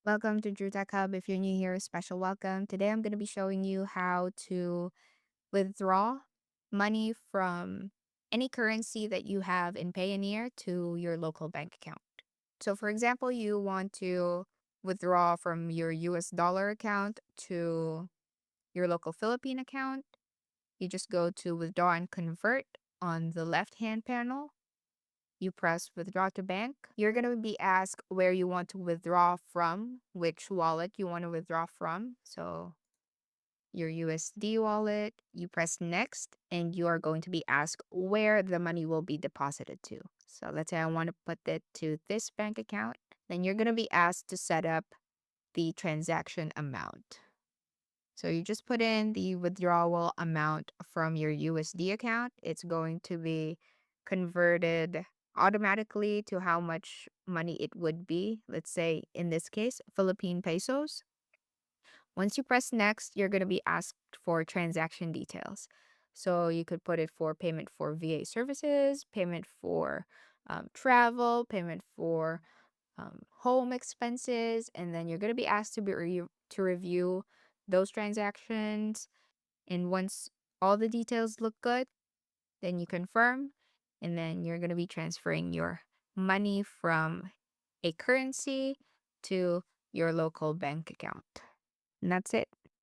Welcome to DrewTech Hub. If you're new here, special welcome. Today I'm going to be showing you how to withdraw money from any currency that you have in Payoneer to your local bank account. So for example, you want to withdraw from your US dollar account to your local Philippine account. You just go to withdraw and convert on the left-hand panel. You press withdraw to bank. You're going to be asked where you want to withdraw from, which wallet you want to withdraw from. So your USD wallet, you press next, and you are going to be asked where the money will be deposited to. So let's say I want to put it to this bank account. Then you're going to be asked to set up the transaction amount. So you just put in the withdrawal amount from your USD account. It's going to be converted automatically to how much money it would be. Let's say in this case, Philippine pesos. Once you press next, you're going to be asked for transaction details. So you could put it for payment for VA services, payment for travel, payment for home expenses, and then you're going to be asked to review those transactions. And once all the details look good, then you confirm, and then you're going to be transferring your money from a currency to your local bank account. And that's it.